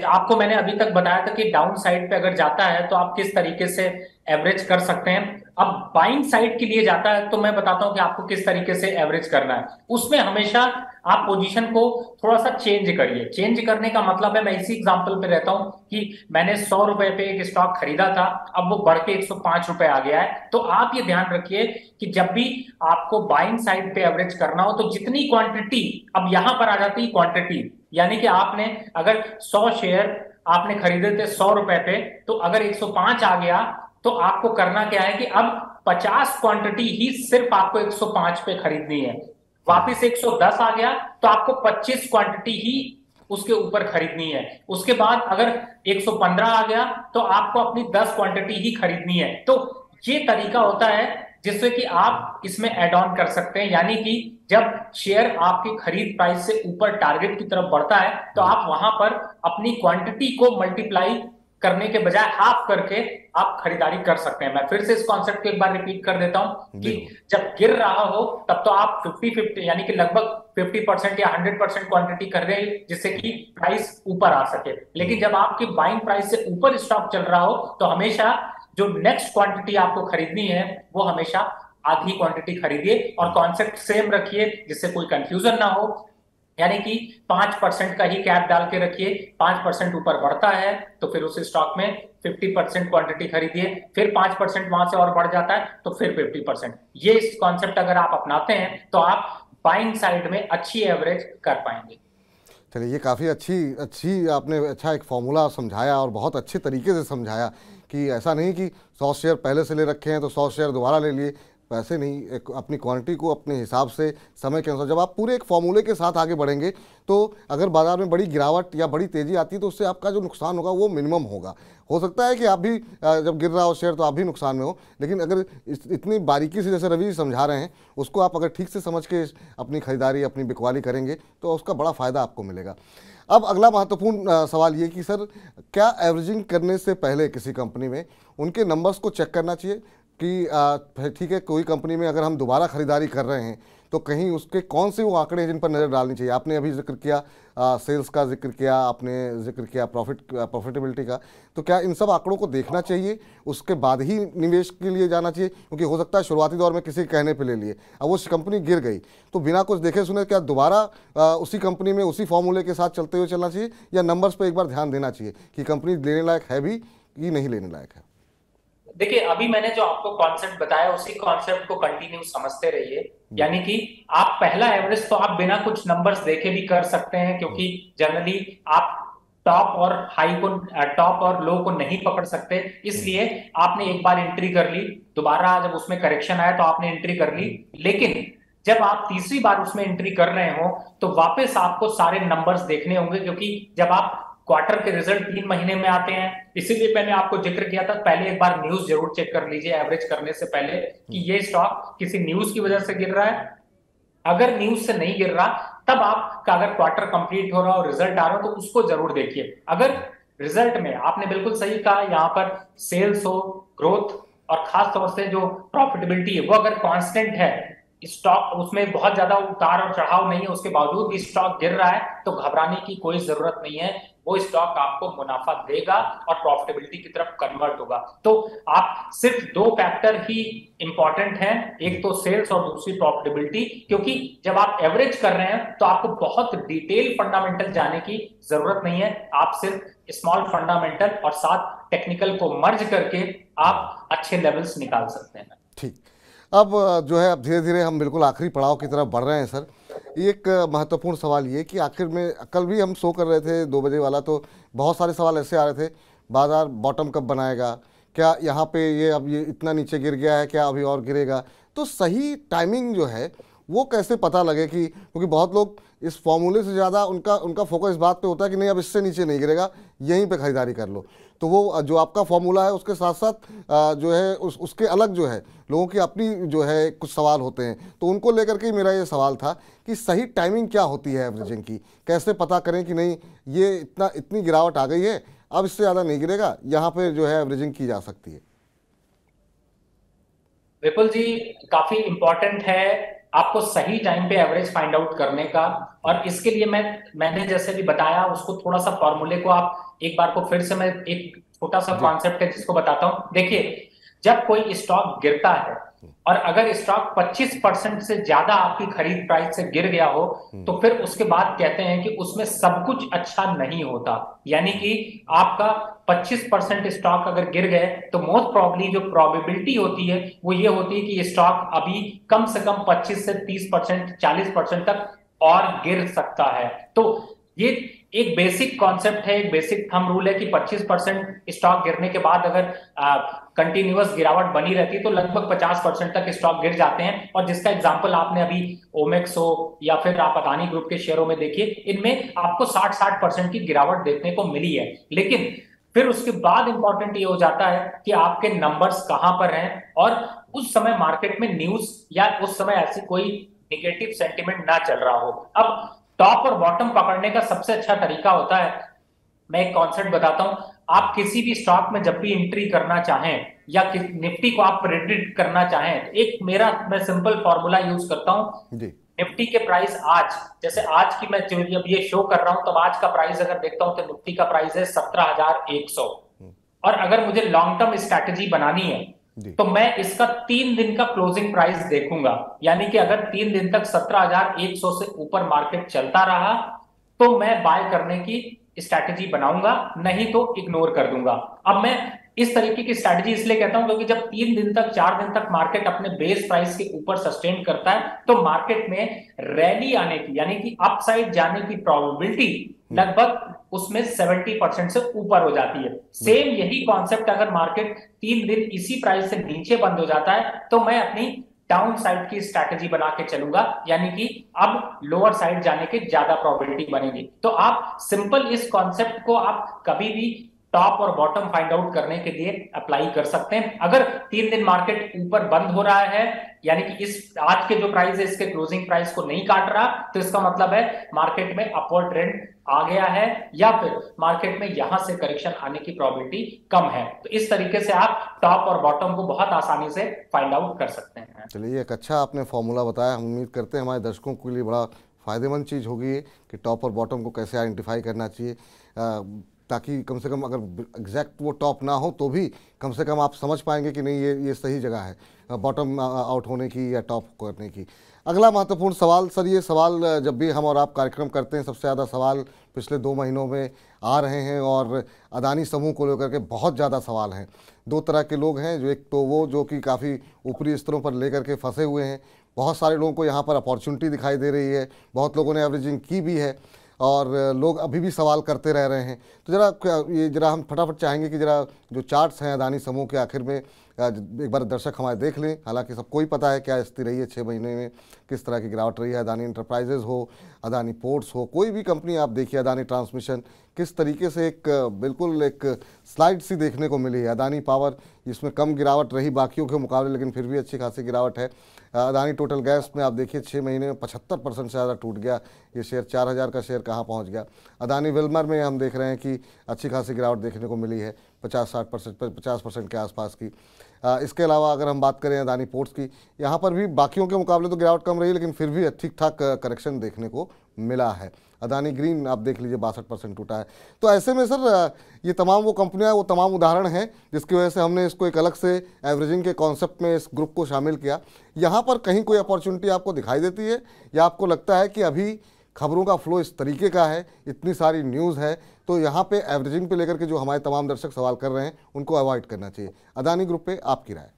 आपको मैंने अभी तक बताया था कि डाउन साइड पे अगर जाता है तो आप किस तरीके से एवरेज कर सकते हैं। अब बाइंग साइड के लिए जाता है तो मैं बताता हूं कि आपको किस तरीके से एवरेज करना है। उसमें हमेशा आप पोजीशन को थोड़ा सा चेंज करिए। चेंज करने का मतलब है, मैं इसी एग्जांपल पे रहता हूं कि मैंने 100 रुपए पे एक स्टॉक खरीदा था, अब वो बढ़ के 105 रुपए आ गया है। तो आप ये ध्यान रखिए कि जब भी आपको बाइंग साइड पे एवरेज करना हो तो जितनी क्वांटिटी, अब यहां पर आ जाती है क्वांटिटी, यानी कि आपने अगर 100 शेयर आपने खरीदे थे 100 रुपए पे, तो अगर 105 आ गया तो आपको करना क्या है कि अब 50 क्वांटिटी ही सिर्फ आपको 105 पे खरीदनी है। वापिस 110 आ गया तो आपको 25 क्वांटिटी ही उसके ऊपर खरीदनी है। उसके बाद अगर 115 आ गया तो आपको अपनी 10 क्वांटिटी ही खरीदनी है। तो ये तरीका होता है जिससे कि आप इसमें एड ऑन कर सकते हैं, यानी कि जब शेयर आपकी खरीद प्राइस से ऊपर टारगेट की तरफ बढ़ता है तो आप वहां पर अपनी क्वांटिटी को मल्टीप्लाई करने के बजाय हाफ करके आप खरीदारी कर सकते हैं। मैं फिर से इस कॉन्सेप्ट को एक बार रिपीट कर देता हूं कि जब गिर रहा हो तब तो आप 50-50 यानी कि लगभग 50% या 100% क्वांटिटी कर रहे हैं जिससे कि प्राइस ऊपर आ सके। लेकिन जब आपकी बाइंग प्राइस से ऊपर स्टॉक चल रहा हो तो हमेशा जो नेक्स्ट क्वांटिटी आपको खरीदनी है वो हमेशा आधी क्वांटिटी खरीदिए और कॉन्सेप्ट सेम रखिए जिससे कोई कंफ्यूजन ना हो। यानी कि 5% का ही कैप डाल के रखिए, 5% ऊपर बढ़ता है तो फिर उस स्टॉक में 50% क्वांटिटी खरीदिए, फिर 5% वहां से और बढ़ जाता है तो फिर 50%। ये इस कॉन्सेप्ट अगर आप अपनाते हैं तो आप बाइंग साइड में अच्छी एवरेज कर पाएंगे। चलिए, ये काफ़ी अच्छी आपने अच्छा एक फॉर्मूला समझाया और बहुत अच्छे तरीके से समझाया कि ऐसा नहीं कि 100 शेयर पहले से ले रखे हैं तो 100 शेयर दोबारा ले लिए, वैसे नहीं। एक अपनी क्वांटिटी को अपने हिसाब से समय के अनुसार जब आप पूरे एक फॉर्मूले के साथ आगे बढ़ेंगे तो अगर बाजार में बड़ी गिरावट या बड़ी तेज़ी आती है तो उससे आपका जो नुकसान होगा वो मिनिमम होगा। हो सकता है कि आप भी जब गिर रहा हो शेयर तो आप भी नुकसान में हो, लेकिन अगर इतनी बारीकी से जैसे रवि जी समझा रहे हैं उसको आप अगर ठीक से समझ के अपनी खरीदारी, अपनी बिकवाली करेंगे तो उसका बड़ा फ़ायदा आपको मिलेगा। अब अगला महत्वपूर्ण सवाल ये कि सर, क्या एवरेजिंग करने से पहले किसी कंपनी में उनके नंबर्स को चेक करना चाहिए? कि ठीक है, कोई कंपनी में अगर हम दोबारा खरीदारी कर रहे हैं तो कहीं उसके कौन से वो आंकड़े हैं जिन पर नज़र डालनी चाहिए। आपने अभी जिक्र किया सेल्स का, जिक्र किया आपने, जिक्र किया प्रॉफिटेबिलिटी का, तो क्या इन सब आंकड़ों को देखना चाहिए, उसके बाद ही निवेश के लिए जाना चाहिए? क्योंकि हो सकता है शुरुआती दौर में किसी के कहने पे ले लिए, अब वो कंपनी गिर गई तो बिना कुछ देखे सुने क्या दोबारा उसी कंपनी में उसी फॉर्मूले के साथ चलते हुए चलना चाहिए, या नंबर्स पर एक बार ध्यान देना चाहिए कि कंपनी लेने लायक है भी कि नहीं लेने लायक है? देखिए, अभी मैंने जो आपको कॉन्सेप्ट बताया उसी कॉन्सेप्ट को कंटिन्यू समझते रहिए। यानी कि आप पहला एवरेज तो आप बिना कुछ नंबर्स देखे भी कर सकते हैं, क्योंकि जनरली आप टॉप और हाई को, टॉप और लो को नहीं पकड़ सकते। इसलिए आपने एक बार एंट्री कर ली, दोबारा जब उसमें करेक्शन आया तो आपने एंट्री कर ली, लेकिन जब आप तीसरी बार उसमें एंट्री कर रहे हो तो वापस आपको सारे नंबर्स देखने होंगे, क्योंकि जब आप क्वार्टर के रिजल्ट 3 महीने में आते हैं, इसीलिए मैंने आपको जिक्र किया था पहले एक बार न्यूज जरूर चेक कर लीजिए एवरेज करने से पहले कि ये स्टॉक किसी न्यूज की वजह से गिर रहा है। अगर न्यूज से नहीं गिर रहा तब आपका अगर क्वार्टर कंप्लीट हो रहा हो, रिजल्ट आ रहा हो, तो उसको जरूर देखिए। अगर रिजल्ट में आपने बिल्कुल सही कहा, यहाँ पर सेल्स हो, ग्रोथ और खास तौर से जो प्रॉफिटेबिलिटी है वो अगर कांस्टेंट है, स्टॉक उसमें बहुत ज्यादा उतार और चढ़ाव नहीं है, उसके बावजूद भी स्टॉक गिर रहा है, तो घबराने की कोई जरूरत नहीं है। वो स्टॉक आपको मुनाफा देगा और प्रॉफिटेबिलिटी की तरफ कन्वर्ट होगा। तो आप सिर्फ 2 फैक्टर ही इंपॉर्टेंट हैं, एक तो सेल्स और दूसरी प्रॉफिटेबिलिटी, क्योंकि जब आप एवरेज कर रहे हैं तो आपको बहुत डिटेल फंडामेंटल जाने की जरूरत नहीं है। आप सिर्फ स्मॉल फंडामेंटल और साथ टेक्निकल को मर्ज करके आप अच्छे लेवल्स निकाल सकते हैं। ठीक, अब जो है अब धीरे धीरे हम बिल्कुल आखिरी पड़ाव की तरफ बढ़ रहे हैं सर। एक महत्वपूर्ण सवाल ये कि आखिर में, कल भी हम शो कर रहे थे 2 बजे वाला, तो बहुत सारे सवाल ऐसे आ रहे थे, बाजार बॉटम कब बनाएगा, क्या यहाँ पे ये अब ये इतना नीचे गिर गया है, क्या अभी और गिरेगा? तो सही टाइमिंग जो है वो कैसे पता लगे कि, क्योंकि बहुत लोग इस फॉर्मूले से ज़्यादा उनका उनका फोकस इस बात पे होता है कि नहीं अब इससे नीचे नहीं गिरेगा, यहीं पे खरीदारी कर लो। तो वो जो आपका फॉर्मूला है उसके साथ साथ जो है उसके अलग जो है लोगों की अपनी जो है कुछ सवाल होते हैं, तो उनको लेकर के मेरा ये सवाल था कि सही टाइमिंग क्या होती है एवरेजिंग की, कैसे पता करें कि नहीं ये इतनी गिरावट आ गई है, अब इससे ज़्यादा नहीं गिरेगा, यहाँ पे जो है एवरेजिंग की जा सकती है? विपुल जी, काफी इंपॉर्टेंट है आपको सही टाइम पे एवरेज फाइंड आउट करने का। और इसके लिए मैंने जैसे भी बताया उसको थोड़ा सा फॉर्मूले को आप एक बार को फिर से मैं एक छोटा सा कॉन्सेप्ट है जिसको बताता हूं। देखिए, जब कोई स्टॉक गिरता है और अगर स्टॉक 25% से ज्यादा आपकी खरीद प्राइस से गिर गया हो तो फिर उसके बाद कहते हैं कि उसमें सब कुछ अच्छा नहीं होता। यानी कि आपका 25% स्टॉक अगर गिर गए तो मोस्ट प्रॉब्ली जो प्रोबेबिलिटी होती है वो ये होती है कि ये स्टॉक अभी कम से कम 25 से 30%, 40% तक और गिर सकता है। तो ये एक बेसिक कॉन्सेप्ट है, एक बेसिक थंब रूल है कि 25% स्टॉक गिरने के बाद अगर कंटिन्यूअस गिरावट बनी रहती है तो लगभग 50% तक स्टॉक गिर जाते हैं। और जिसका एग्जांपल आपने अभी ओमेक्स हो या फिर आप अदानी ग्रुप के शेयरों में देखिए, इनमें आपको 60% की गिरावट देखने को मिली है। लेकिन फिर उसके बाद इंपॉर्टेंट ये हो जाता है कि आपके नंबर्स कहां पर हैं और उस समय मार्केट में न्यूज या उस समय ऐसी कोई निगेटिव सेंटिमेंट ना चल रहा हो। अब टॉप और बॉटम पकड़ने का सबसे अच्छा तरीका होता है, मैं एक कॉन्सेप्ट बताता हूं। आप किसी भी स्टॉक में जब भी एंट्री करना चाहें या निफ्टी को आप प्रेडिक्ट करना चाहें, एक मैं सिंपल फॉर्मूला यूज करता हूं। निफ्टी के प्राइस आज, जैसे आज की मैं जब ये शो कर रहा हूं तब आज का प्राइस अगर देखता हूं तो निफ्टी का प्राइस है 17,100। और अगर मुझे लॉन्ग टर्म स्ट्रैटेजी बनानी है तो मैं इसका 3 दिन का क्लोजिंग प्राइस देखूंगा। यानी कि अगर 3 दिन तक 17,100 से ऊपर मार्केट चलता रहा तो मैं बाय करने की स्ट्रैटेजी बनाऊंगा, नहीं तो इग्नोर कर दूंगा। अब मैं इस तरीके की स्ट्रैटेजी इसलिए कहता हूं क्योंकि जब 3 दिन तक 4 दिन तक मार्केट अपने बेस प्राइस के ऊपर सस्टेन करता है तो मार्केट में रैली आने की, यानी कि अपसाइड जाने की प्रोबेबिलिटी लगभग उसमें 70% से ऊपर हो जाती है। सेम यही कॉन्सेप्ट अगर मार्केट 3 दिन इसी प्राइस से नीचे बंद हो जाता है तो मैं अपनी डाउन साइड की स्ट्रैटेजी बना के चलूंगा, यानी कि अब लोअर साइड जाने की ज्यादा प्रोबेबिलिटी बनेगी। तो आप सिंपल इस कॉन्सेप्ट को आप कभी भी टॉप और बॉटम फाइंड आउट करने के लिए अप्लाई कर सकते हैं। अगर 3 दिन मार्केट ऊपर बंद हो रहा है यानी कि इस आज के जो प्राइस है इसके क्लोजिंग प्राइस को नहीं काट रहा, तो इसका मतलब है मार्केट में अपवर्ड ट्रेंड आ गया है, या फिर मार्केट में यहां से करेक्शन आने की प्रोबेबिलिटी कम है। तो इस तरीके से आप टॉप और बॉटम को बहुत आसानी से फाइंड आउट कर सकते हैं। चलिए, एक अच्छा आपने फॉर्मूला बताया। हम उम्मीद करते हैं हमारे दर्शकों के लिए बड़ा फ़ायदेमंद चीज़ होगी ये कि टॉप और बॉटम को कैसे आइडेंटिफाई करना चाहिए, ताकि कम से कम अगर एग्जैक्ट वो टॉप ना हो तो भी कम से कम आप समझ पाएंगे कि नहीं ये सही जगह है बॉटम आउट होने की या टॉप करने की। अगला महत्वपूर्ण सवाल सर, ये सवाल जब भी हम और आप कार्यक्रम करते हैं सबसे ज़्यादा सवाल पिछले 2 महीनों में आ रहे हैं, और अदानी समूह को लेकर के बहुत ज़्यादा सवाल हैं। 2 तरह के लोग हैं, जो एक तो वो जो कि काफ़ी ऊपरी स्तरों पर लेकर के फंसे हुए हैं, बहुत सारे लोगों को यहाँ पर अपॉर्चुनिटी दिखाई दे रही है, बहुत लोगों ने एवरेजिंग की भी है, और लोग अभी भी सवाल करते रह रहे हैं। तो जरा हम फटाफट चाहेंगे कि जरा जो चार्ट्स हैं अदानी समूह के आखिर में एक बार दर्शक हमारे देख लें। हालांकि सबको ही पता है क्या स्थिति रही है 6 महीने में, किस तरह की गिरावट रही है। अदानी इंटरप्राइजेज हो, अदानी पोर्ट्स हो, कोई भी कंपनी आप देखिए, अदानी ट्रांसमिशन, किस तरीके से बिल्कुल एक स्लाइड सी देखने को मिली है। अदानी पावर, इसमें कम गिरावट रही बाकियों के मुकाबले, लेकिन फिर भी अच्छी खासी गिरावट है। अदानी टोटल गैस में आप देखिए 6 महीने में 75% से ज़्यादा टूट गया ये शेयर, 4000 का शेयर कहाँ पहुँच गया। अदानी विल्मर में हम देख रहे हैं कि अच्छी खासी गिरावट देखने को मिली है, 50% के आसपास की। इसके अलावा अगर हम बात करें अदानी पोर्ट्स की, यहाँ पर भी बाकियों के मुकाबले तो गिरावट कम रही, लेकिन फिर भी ठीक ठाक करेक्शन देखने को मिला है। अदानी ग्रीन आप देख लीजिए 62% टूटा है। तो ऐसे में सर ये तमाम वो कंपनियां, वो तमाम उदाहरण हैं जिसकी वजह से हमने इसको एक अलग से एवरेजिंग के कॉन्सेप्ट में इस ग्रुप को शामिल किया। यहाँ पर कहीं कोई अपॉर्चुनिटी आपको दिखाई देती है, या आपको लगता है कि अभी खबरों का फ्लो इस तरीके का है, इतनी सारी न्यूज़ है, तो यहाँ पे एवरेजिंग पे लेकर के जो हमारे तमाम दर्शक सवाल कर रहे हैं उनको अवॉइड करना चाहिए? अदानी ग्रुप पे आपकी राय?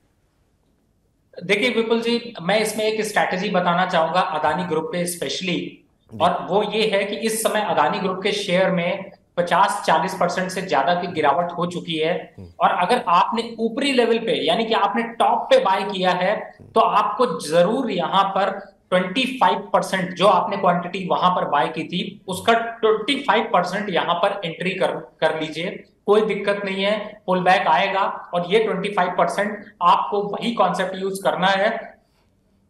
देखिए विपुल जी, मैं इसमें एक स्ट्रैटेजी बताना चाहूंगा अदानी ग्रुप पे स्पेशली, और वो ये है कि इस समय अदानी ग्रुप के शेयर में 50-40% से ज्यादा की गिरावट हो चुकी है। और अगर आपने ऊपरी लेवल पे यानी कि आपने टॉप पे बाय किया है, तो आपको जरूर यहां पर 25% जो आपने क्वांटिटी वहां पर बाय की थी उसका 25% यहां पर एंट्री कर लीजिए, कोई दिक्कत नहीं है, पुल बैक आएगा। और ये 25% आपको वही कॉन्सेप्ट यूज करना है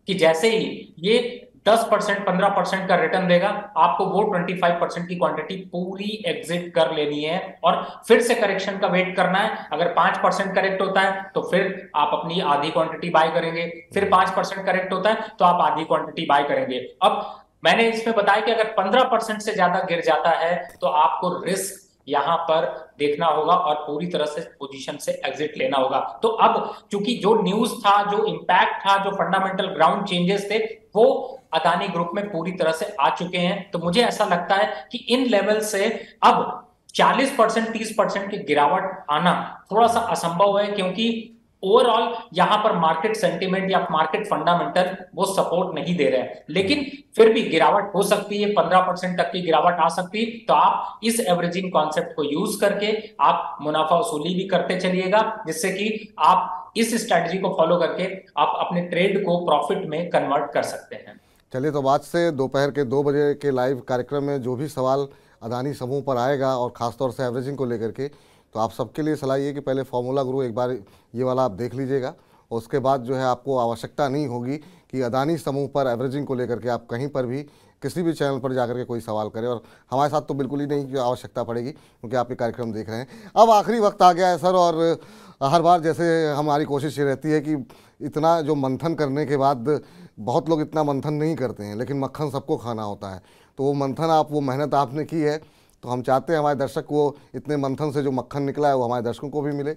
कि जैसे ही ये 10% 15% का रिटर्न देगा, आपको वो 25% की क्वांटिटी पूरी एग्जिट कर लेनी है, और फिर से करेक्शन का वेट करना है। अगर 5% करेक्ट होता है तो फिर आप अपनी आधी क्वांटिटी बाय करेंगे, फिर 5% करेक्ट होता है तो आप आधी क्वांटिटी बाय करेंगे। अब मैंने इसमें बताया कि अगर 15% से ज्यादा गिर जाता है तो आपको रिस्क यहां पर देखना होगा और पूरी तरह से पोजीशन से एग्जिट लेना होगा। तो अब चूंकि जो न्यूज था, जो इंपैक्ट था, जो फंडामेंटल ग्राउंड चेंजेस थे, वो अदानी ग्रुप में पूरी तरह से आ चुके हैं। तो मुझे ऐसा लगता है कि इन लेवल से अब 40% 30% की गिरावट आना थोड़ा सा असंभव है, क्योंकि ओवरऑल यहां पर मार्केट सेंटिमेंट या मार्केट फंडामेंटल वो सपोर्ट नहीं दे रहे हैं। लेकिन फिर भी गिरावट हो सकती है, 15% तक की गिरावट आ सकती है। तो आप इस एवरेजिंग कॉन्सेप्ट को यूज करके आप मुनाफा वसूली भी करते चलिएगा, जिससे कि आप इस स्ट्रेटजी को फॉलो करके आप अपने ट्रेड को प्रॉफिट में कन्वर्ट कर सकते हैं। चलिए, तो आज से दोपहर के 2 बजे के लाइव कार्यक्रम में जो भी सवाल अदानी समूह पर आएगा, और ख़ासतौर से एवरेजिंग को लेकर के, तो आप सबके लिए सलाह ये कि पहले फॉर्मूला गुरु एक बार ये वाला आप देख लीजिएगा, और उसके बाद जो है आपको आवश्यकता नहीं होगी कि अदानी समूह पर एवरेजिंग को लेकर के आप कहीं पर भी किसी भी चैनल पर जाकर के कोई सवाल करें, और हमारे साथ तो बिल्कुल ही नहीं आवश्यकता पड़ेगी, क्योंकि आप ये कार्यक्रम देख रहे हैं। अब आखिरी वक्त आ गया है सर, और हर बार जैसे हमारी कोशिश ये रहती है कि इतना जो मंथन करने के बाद, बहुत लोग इतना मंथन नहीं करते हैं, लेकिन मक्खन सबको खाना होता है। तो वो मंथन, वो मेहनत आपने की है, तो हम चाहते हैं हमारे दर्शक को इतने मंथन से जो मक्खन निकला है वो हमारे दर्शकों को भी मिले।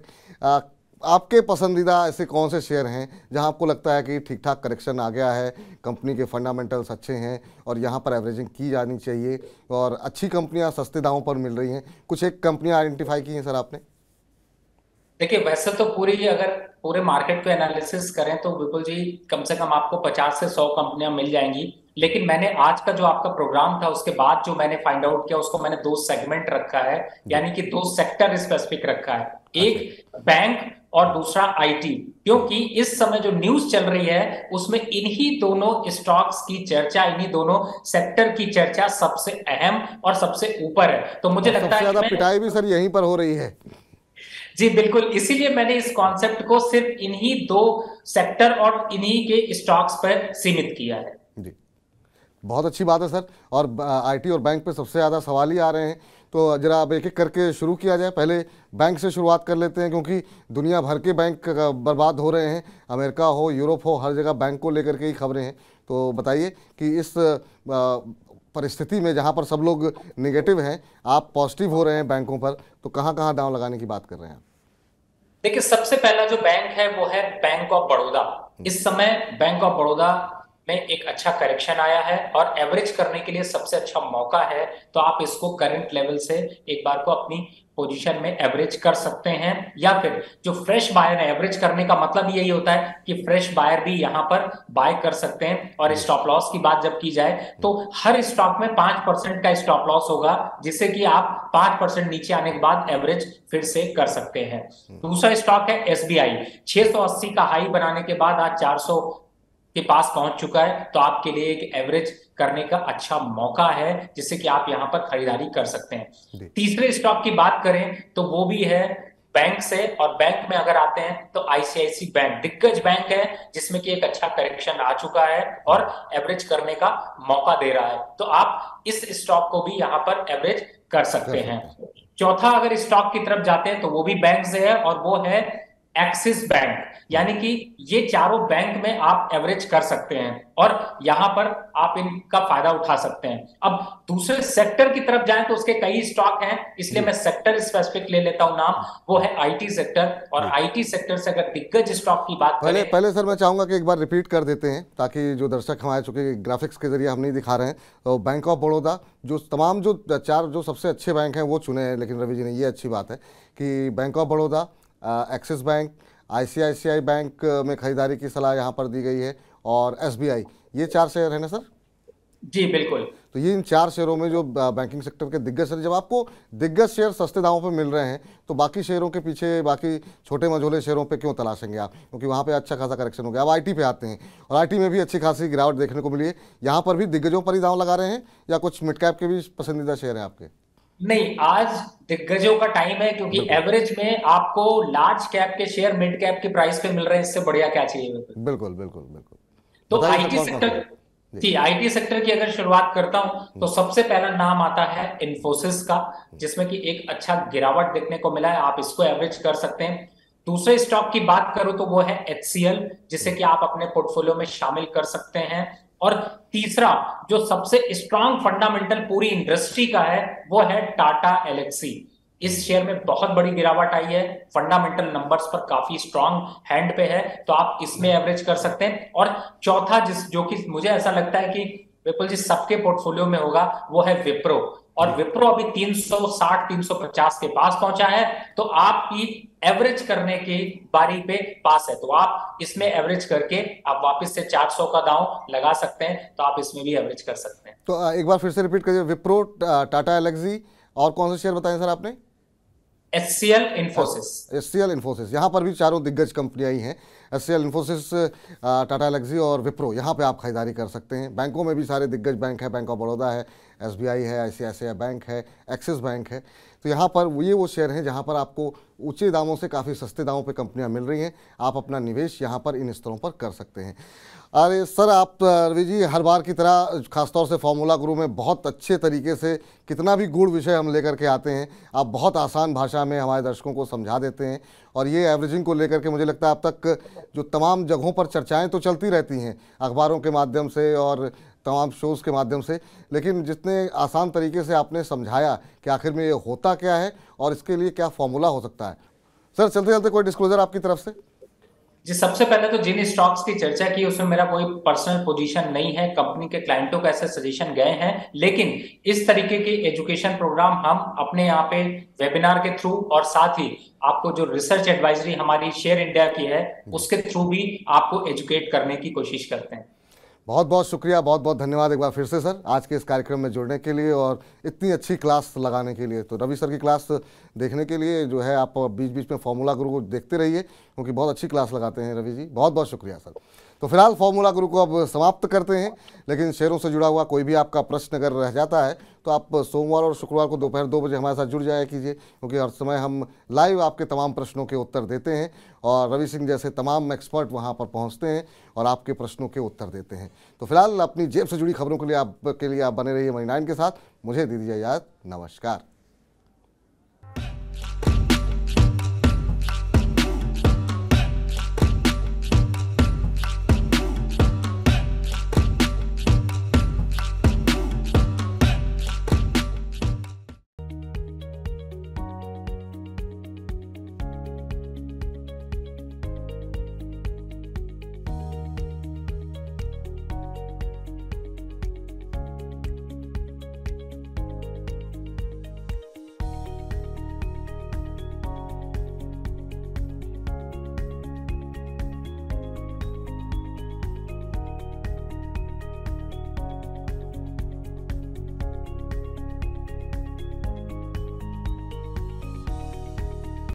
आपके पसंदीदा ऐसे कौन से शेयर हैं जहां आपको लगता है कि ठीक ठाक करेक्शन आ गया है, कंपनी के फंडामेंटल्स अच्छे हैं और यहां पर एवरेजिंग की जानी चाहिए, और अच्छी कंपनियां सस्ते दामों पर मिल रही हैं? कुछ एक कंपनियां आइडेंटिफाई की हैं सर आपने? देखिए, वैसे तो अगर पूरे मार्केट पे एनालिसिस करें तो विपुल जी कम से कम आपको 50 से 100 कंपनियां मिल जाएंगी। लेकिन मैंने आज का जो आपका प्रोग्राम था उसके बाद जो मैंने फाइंड आउट किया, उसको मैंने 2 सेगमेंट रखा है, यानी कि 2 सेक्टर स्पेसिफिक रखा है। एक बैंक और दूसरा आईटी, क्योंकि इस समय जो न्यूज चल रही है उसमें इन्हीं दोनों स्टॉक्स की चर्चा, इन्हीं दोनों सेक्टर की चर्चा सबसे अहम और सबसे ऊपर है। तो मुझे लगता है सबसे ज्यादा पिटाई भी सर यहीं पर हो रही है। जी बिल्कुल, इसीलिए मैंने इस कॉन्सेप्ट को सिर्फ इन्हीं दो सेक्टर और इन्हीं के स्टॉक्स पर सीमित किया है। जी, बहुत अच्छी बात है सर। और आईटी और बैंक पे सबसे ज़्यादा सवाल ही आ रहे हैं, तो जरा अब एक एक करके शुरू किया जाए। पहले बैंक से शुरुआत कर लेते हैं, क्योंकि दुनिया भर के बैंक बर्बाद हो रहे हैं। अमेरिका हो, यूरोप हो, हर जगह बैंक को लेकर के ही खबरें हैं। तो बताइए कि इस परिस्थिति में जहां पर सब लोग नेगेटिव हैं, आप पॉजिटिव हो रहे हैं बैंकों पर, तो कहां कहां दांव लगाने की बात कर रहे हैं? देखिए, सबसे पहला जो बैंक है वो है बैंक ऑफ बड़ौदा। इस समय बैंक ऑफ बड़ौदा में एक अच्छा करेक्शन आया है और एवरेज करने के लिए सबसे अच्छा मौका है। तो आप इसको करंट लेवल से एक बार को अपनी पोजीशन में एवरेज कर सकते हैं, या फिर जो फ्रेश बायर है, एवरेज करने का मतलब यही होता है कि फ्रेश बायर भी यहां पर बाय कर सकते हैं। और स्टॉप लॉस की बात जब की जाए तो हर स्टॉक में 5% का स्टॉप लॉस होगा, जिससे कि आप 5% नीचे आने के बाद एवरेज फिर से कर सकते हैं। दूसरा स्टॉक है एसबीआई। 680 का हाई बनाने के बाद आज 400 के पास पहुंच चुका है। तो आपके लिए एक एवरेज करने का अच्छा मौका है, जिससे कि आप यहां पर खरीदारी कर सकते हैं। तीसरे स्टॉक की बात करें तो वो भी है बैंक से, और बैंक में अगर आते हैं तो आईसीआईसी बैंक दिग्गज बैंक है, जिसमें कि एक अच्छा करेक्शन आ चुका है और एवरेज करने का मौका दे रहा है। तो आप इस स्टॉक को भी यहां पर एवरेज कर सकते हैं। चौथा अगर स्टॉक की तरफ जाते हैं तो वो भी बैंक से है, और वो है एक्सिस बैंक। यानी कि ये चारों बैंक में आप एवरेज कर सकते हैं और यहां पर आप इनका फायदा उठा सकते हैं। अब दूसरे सेक्टर की तरफ जाएं तो उसके कई स्टॉक हैं, इसलिए मैं सेक्टर स्पेसिफिक ले लेता हूं नाम, वो है आईटी सेक्टर। और आईटी सेक्टर से अगर दिग्गज स्टॉक की बात करें, पहले सर मैं चाहूंगा कि एक बार रिपीट कर देते हैं, ताकि जो दर्शक हमारे, चूंकि ग्राफिक्स के जरिए हम नहीं दिखा रहे हैं, तो बैंक ऑफ बड़ौदा जो तमाम जो चार जो सबसे अच्छे बैंक हैं वो चुने हैं, लेकिन रवि जी ने, ये अच्छी बात है कि bank of Baroda, axis bank, ICICI bank में खरीदारी की सलाह यहाँ पर दी गई है, और एसबीआई, ये 4 शेयर है ना सर? जी बिल्कुल। तो ये इन 4 शेयरों में जो बैंकिंग सेक्टर के दिग्गज शेयर, जब आपको दिग्गज शेयर सस्ते दामों पे मिल रहे हैं, तो बाकी शेयरों के पीछे, बाकी छोटे मझोले शेयरों पे क्यों तलाशेंगे आप? क्योंकि वहाँ पे अच्छा खासा करेक्शन हो गया। अब आईटी पे आते हैं, और आईटी में भी अच्छी खासी गिरावट देखने को मिली है। यहाँ पर भी दिग्गजों पर ही दांव लगा रहे हैं, या कुछ मिड कैप के भी पसंदीदा शेयर हैं आपके? नहीं, आज दिग्गजों का टाइम है, क्योंकि एवरेज में आपको लार्ज कैप के शेयर मिड कैप की प्राइस पे मिल रहे हैं, इससे बढ़िया क्या चाहिए? बिल्कुल बिल्कुल बिल्कुल। तो बताइए सर, आईटी कौन कौन सेक्टर, सा? जी आईटी सेक्टर की अगर शुरुआत करता हूं तो सबसे पहला नाम आता है इन्फोसिस का, जिसमें कि एक अच्छा गिरावट देखने को मिला है, आप इसको एवरेज कर सकते हैं। दूसरे स्टॉक की बात करूं तो वो है एचसीएल, जिसे कि आप अपने पोर्टफोलियो में शामिल कर सकते हैं। और तीसरा जो सबसे स्ट्रांग फंडामेंटल पूरी इंडस्ट्री का है वो है टाटा एलेक्सी। इस शेयर में बहुत बड़ी गिरावट आई है, फंडामेंटल नंबर्स पर काफी स्ट्रांग हैंड पे है, तो आप इसमें एवरेज कर सकते हैं। और चौथा जो कि मुझे ऐसा लगता है कि विपुल जी सबके पोर्टफोलियो में होगा, वो है विप्रो। और विप्रो अभी 360 350 के पास पहुंचा है, तो आपकी एवरेज करने की बारी पे पास है, तो आप इसमें एवरेज करके आप वापस से 400 का दांव लगा सकते हैं, तो आप इसमें भी एवरेज कर सकते हैं। तो एक बार फिर से रिपीट करिए, विप्रो, टाटा एलेक्सी, और कौन से शेयर बताएं सर आपने? एचसीएल, इन्फोसिस। एचसीएल, इन्फोसिस, यहाँ पर भी चारों दिग्गज कंपनियां ही हैं। एचसीएल, इन्फोसिस, टाटा एलेक्सी और विप्रो, यहाँ पे आप खरीदारी कर सकते हैं। बैंकों में भी सारे दिग्गज बैंक है, बैंक ऑफ बड़ौदा है, एसबीआई है, आईसीआईसीआई बैंक है, एक्सिस बैंक है। तो यहाँ पर ये वो शेयर हैं जहाँ पर आपको ऊंचे दामों से काफ़ी सस्ते दामों पे कंपनियाँ मिल रही हैं। आप अपना निवेश यहाँ पर इन स्तरों पर कर सकते हैं। अरे सर, आप रवि जी हर बार की तरह खासतौर से फॉर्मूला गुरु में बहुत अच्छे तरीके से, कितना भी गूढ़ विषय हम लेकर के आते हैं, आप बहुत आसान भाषा में हमारे दर्शकों को समझा देते हैं। और ये एवरेजिंग को लेकर के मुझे लगता है अब तक जो तमाम जगहों पर चर्चाएं तो चलती रहती हैं, अखबारों के माध्यम से और तमाम शोज़ के माध्यम से, लेकिन जितने आसान तरीके से आपने समझाया कि आखिर में ये होता क्या है और इसके लिए क्या फॉर्मूला हो सकता है। सर, चलते चलते कोई डिस्क्लोजर आपकी तरफ से? जी, सबसे पहले तो जिन स्टॉक्स की चर्चा की उसमें मेरा कोई पर्सनल पोजीशन नहीं है, कंपनी के क्लाइंटों को ऐसे सजेशन गए हैं, लेकिन इस तरीके के एजुकेशन प्रोग्राम हम अपने यहाँ पे वेबिनार के थ्रू और साथ ही आपको जो रिसर्च एडवाइजरी हमारी शेयर इंडिया की है उसके थ्रू भी आपको एजुकेट करने की कोशिश करते हैं। बहुत बहुत शुक्रिया, बहुत बहुत धन्यवाद एक बार फिर से सर, आज के इस कार्यक्रम में जुड़ने के लिए और इतनी अच्छी क्लास लगाने के लिए। तो रवि सर की क्लास देखने के लिए जो है आप बीच बीच में फॉर्मूला गुरु को देखते रहिए, क्योंकि बहुत अच्छी क्लास लगाते हैं रवि जी। बहुत बहुत शुक्रिया सर। तो फिलहाल फॉर्मूला गुरु को अब समाप्त करते हैं, लेकिन शेयरों से जुड़ा हुआ कोई भी आपका प्रश्न अगर रह जाता है तो आप सोमवार और शुक्रवार को दोपहर 2 बजे हमारे साथ जुड़ जाया कीजिए, क्योंकि हर समय हम लाइव आपके तमाम प्रश्नों के उत्तर देते हैं और रवि सिंह जैसे तमाम एक्सपर्ट वहां पर पहुंचते हैं और आपके प्रश्नों के उत्तर देते हैं। तो फिलहाल अपनी जेब से जुड़ी खबरों के लिए आप बने रहिए मनी 9 के साथ। मुझे दे दीजिए इजाज़त, नमस्कार।